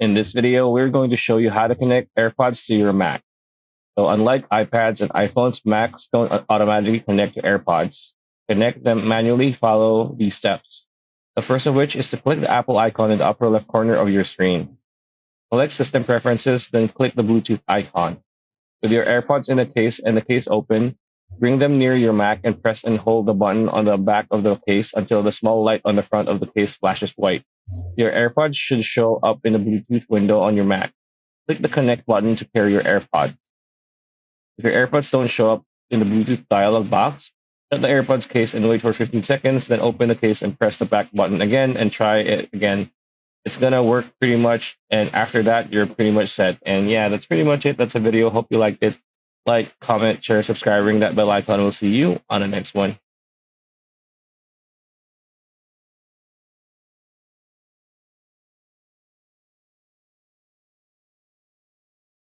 In this video, we're going to show you how to connect AirPods to your Mac. So unlike iPads and iPhones, Macs don't automatically connect to AirPods. Connect them manually, follow these steps. The first of which is to click the Apple icon in the upper left corner of your screen. Select System Preferences, then click the Bluetooth icon. With your AirPods in the case and the case open, bring them near your Mac and press and hold the button on the back of the case until the small light on the front of the case flashes white. Your AirPods should show up in the Bluetooth window on your Mac. Click the Connect button to pair your AirPods. If your AirPods don't show up in the Bluetooth dialog box, shut the AirPods case and wait for 15 seconds, then open the case and press the back button again and try it again. It's gonna work pretty much, and after that, you're pretty much set. And yeah, that's pretty much it. That's a video. Hope you liked it. Like, comment, share, subscribe, ring that bell icon. We'll see you on the next one.